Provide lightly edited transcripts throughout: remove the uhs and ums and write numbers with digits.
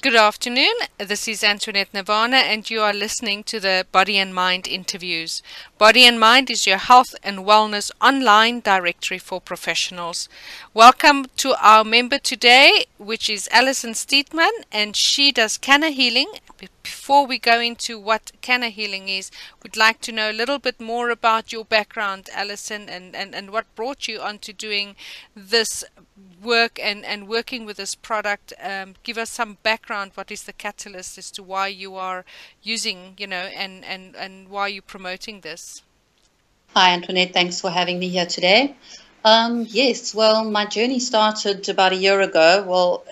Good afternoon. This is Antoinette Nirvana, and you are listening to the Body and Mind interviews. Body and Mind is your health and wellness online directory for professionals. Welcome to our member today, which is Allison Steedman, and she does Canna healing. Before we go into what Canna healing is, we'd like to know a little bit more about your background, Allison, and what brought you onto doing this work and working with this product. Give us some background. What is the catalyst as to why you are using, and why you're promoting this? Hi, Antoinette. Thanks for having me here today. Yes, well, my journey started about a year ago. Well,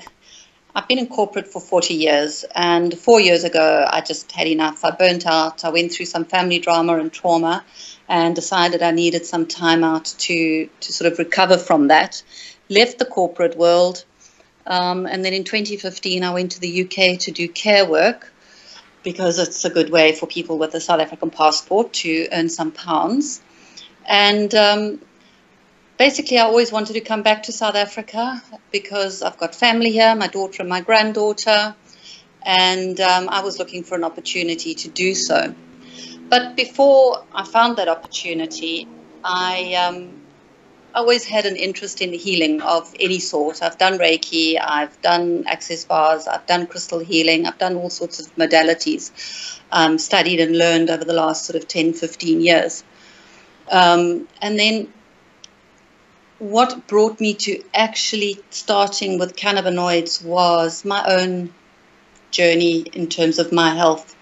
I've been in corporate for 40 years, and 4 years ago, I just had enough. I burnt out. I went through some family drama and trauma and decided I needed some time out to sort of recover from that. Left the corporate world, and then in 2015, I went to the UK to do care work because it's a good way for people with a South African passport to earn some pounds. And basically, I always wanted to come back to South Africa because I've got family here, my daughter and my granddaughter, and I was looking for an opportunity to do so. But before I found that opportunity, I always had an interest in healing of any sort. I've done Reiki, I've done access bars, I've done crystal healing, I've done all sorts of modalities, studied and learned over the last sort of 10, 15 years. And then what brought me to actually starting with cannabinoids was my own journey in terms of my health.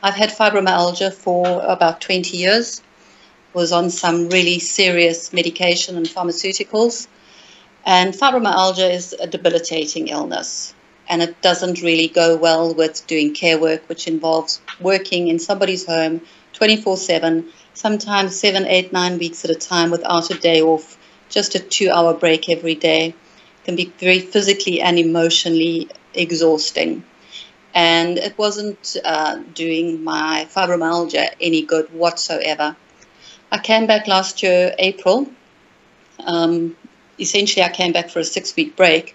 I've had fibromyalgia for about 20 years, was on some really serious medication and pharmaceuticals. And fibromyalgia is a debilitating illness, and it doesn't really go well with doing care work, which involves working in somebody's home 24/7, sometimes 7, 8, 9 weeks at a time without a day off, just a 2-hour break every day. It can be very physically and emotionally exhausting. And it wasn't doing my fibromyalgia any good whatsoever. I came back last year, April. Essentially, I came back for a 6-week break.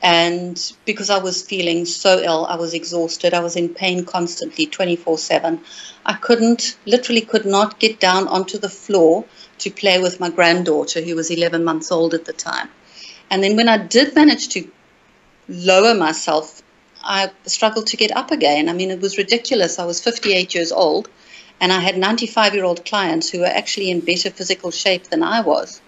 And because I was feeling so ill, I was exhausted, I was in pain constantly, 24/7. I literally could not get down onto the floor to play with my granddaughter, who was 11 months old at the time. And then when I did manage to lower myself, I struggled to get up again. I mean, it was ridiculous. I was 58 years old, and I had 95-year-old clients who were actually in better physical shape than I was.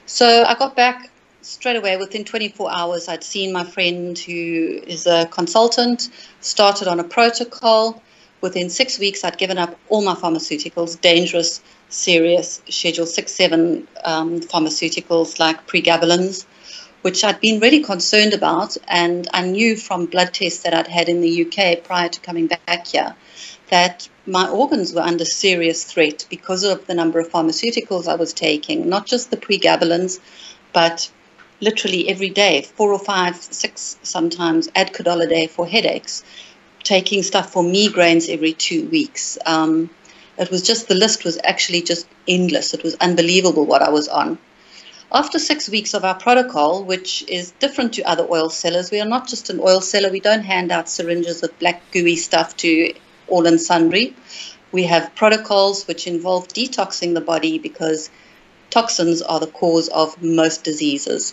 So I got back straight away. Within 24 hours, I'd seen my friend who is a consultant, started on a protocol. Within 6 weeks, I'd given up all my pharmaceuticals, dangerous, serious, Schedule 6, 7 pharmaceuticals like pregabalins, which I'd been really concerned about. And I knew from blood tests that I'd had in the UK prior to coming back here that my organs were under serious threat because of the number of pharmaceuticals I was taking, not just the pregabalins, but literally every day, 4 or 5, 6 sometimes, Adcodol a day for headaches, taking stuff for migraines every 2 weeks. It was just, the list was actually just endless. It was unbelievable what I was on. After 6 weeks of our protocol, which is different to other oil sellers, we are not just an oil seller. We don't hand out syringes with black gooey stuff to all and sundry. We have protocols which involve detoxing the body because toxins are the cause of most diseases.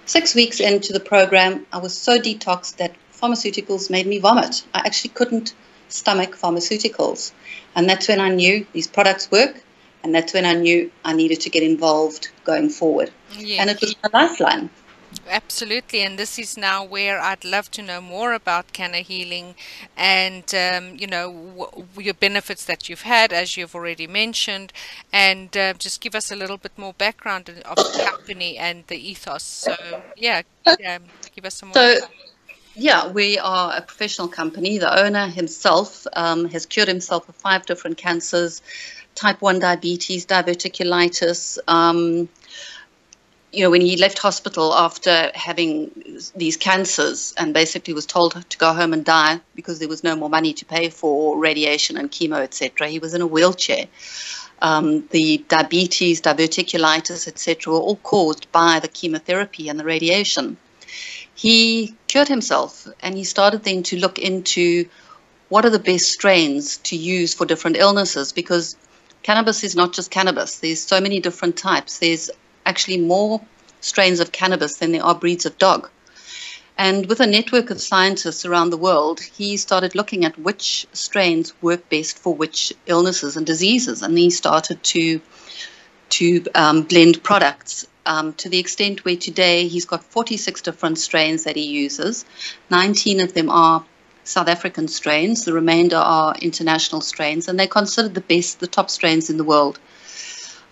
6 weeks into the program, I was so detoxed that pharmaceuticals made me vomit. I actually couldn't stomach pharmaceuticals. And that's when I knew these products work, and that's when I knew I needed to get involved going forward. Yes. And it was my lifeline. Absolutely, and this is now where I'd love to know more about Canna healing and your benefits that you've had, as you've already mentioned, and just give us a little bit more background of the company and the ethos. So, yeah, give us some more. So, yeah, we are a professional company. The owner himself has cured himself of 5 different cancers, type 1 diabetes, diverticulitis. When he left hospital after having these cancers and basically was told to go home and die because there was no more money to pay for radiation and chemo, etc., he was in a wheelchair. The diabetes, diverticulitis, etc., were all caused by the chemotherapy and the radiation. he cured himself, and he started then to look into what are the best strains to use for different illnesses, because cannabis is not just cannabis. There's so many different types. There's actually more strains of cannabis than there are breeds of dog. And with a network of scientists around the world, he started looking at which strains work best for which illnesses and diseases. And he started to blend products to the extent where today he's got 46 different strains that he uses. 19 of them are South African strains. The remainder are international strains, and they're considered the top strains in the world.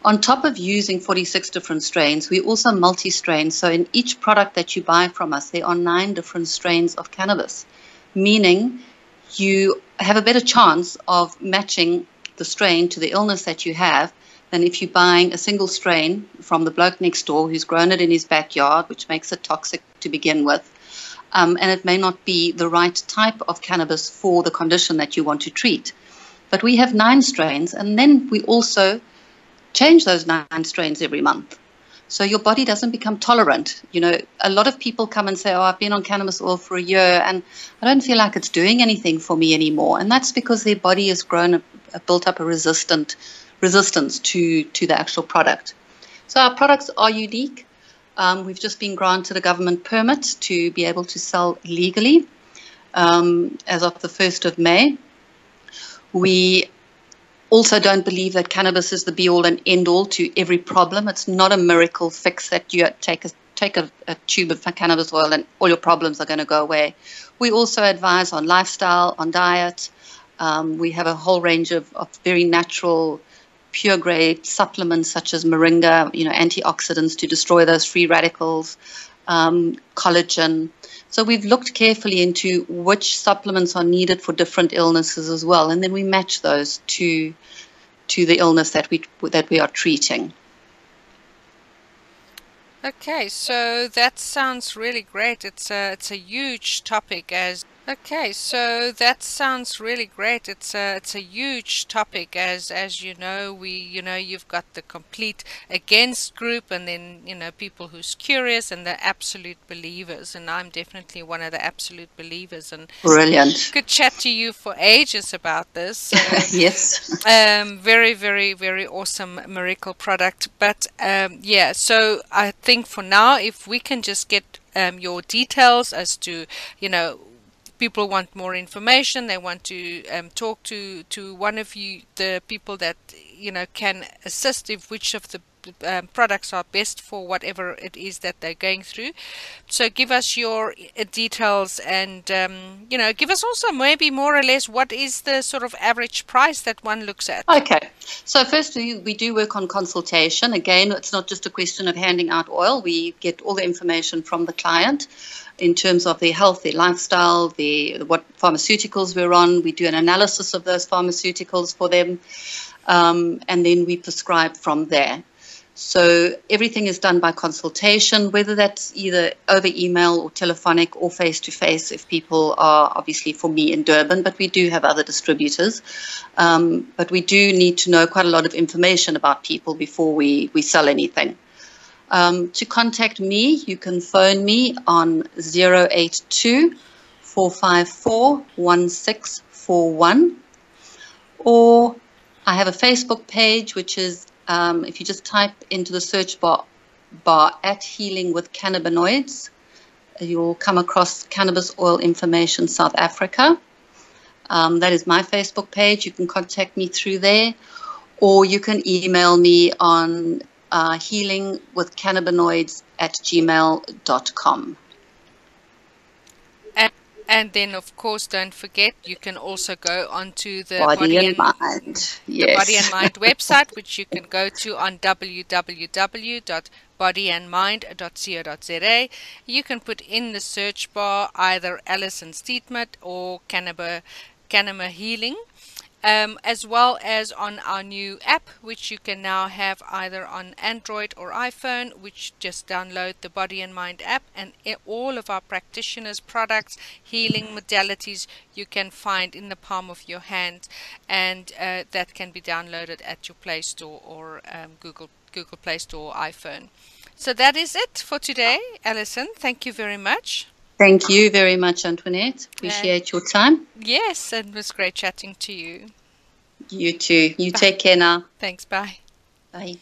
On top of using 46 different strains, we also multi-strain. So in each product that you buy from us, there are 9 different strains of cannabis, meaning you have a better chance of matching the strain to the illness that you have than if you're buying a single strain from the bloke next door who's grown it in his backyard, which makes it toxic to begin with. And it may not be the right type of cannabis for the condition that you want to treat. But we have 9 strains, and then we also change those 9 strains every month. So your body doesn't become tolerant. You know, a lot of people come and say, oh, I've been on cannabis oil for a year and I don't feel like it's doing anything for me anymore. And that's because their body has built up a resistance to the actual product. So our products are unique. We've just been granted a government permit to be able to sell legally as of the 1st of May. We also don't believe that cannabis is the be-all and end-all to every problem. It's not a miracle fix that you take a tube of cannabis oil and all your problems are going to go away. We also advise on lifestyle, on diet. We have a whole range of very natural, pure-grade supplements such as moringa, antioxidants to destroy those free radicals, collagen. So we've looked carefully into which supplements are needed for different illnesses as well, and then we match those to the illness that we are treating. Okay, so that sounds really great. It's a huge topic as It's a huge topic as you've got the complete against group, and then people who's curious and the absolute believers, and I'm definitely one of the absolute believers, and brilliant. Could chat to you for ages about this. So, yes. Very, very, very awesome miracle product. But yeah, so I think for now, if we can just get your details as to, people want more information, they want to talk to one of you, the people that can assist if which of the products are best for whatever it is that they're going through. So give us your details, and give us also maybe more or less what is the sort of average price that one looks at. Okay, so firstly, we do work on consultation. Again, it's not just a question of handing out oil. We get all the information from the client in terms of their health, their lifestyle, what pharmaceuticals we're on. We do an analysis of those pharmaceuticals for them, and then we prescribe from there. So everything is done by consultation, whether that's either over email or telephonic or face-to-face if people are obviously, for me, in Durban, but we do have other distributors. But we do need to know quite a lot of information about people before we sell anything. To contact me, you can phone me on 082 454 1641, or I have a Facebook page, which is if you just type into the search bar at Healing with Cannabinoids, you'll come across Cannabis Oil Information South Africa. That is my Facebook page. You can contact me through there, or you can email me on healingwithcannabinoids@gmail.com. And then, of course, don't forget, you can also go onto the Body and Mind. Yes. The Body and Mind website, which you can go to on www.bodyandmind.co.za. You can put in the search bar either Allison Steedman or Canna Healing. As well as on our new app, which you can now have either on Android or iPhone, which just download the Body and Mind app, and all of our practitioners' products, healing modalities, you can find in the palm of your hand, and that can be downloaded at your Play Store or Google Play Store or iPhone. So that is it for today, Allison. Thank you very much. Thank you very much, Antoinette. Appreciate your time. Yes, it was great chatting to you. You too. You Bye. take care now. Thanks, bye. Bye.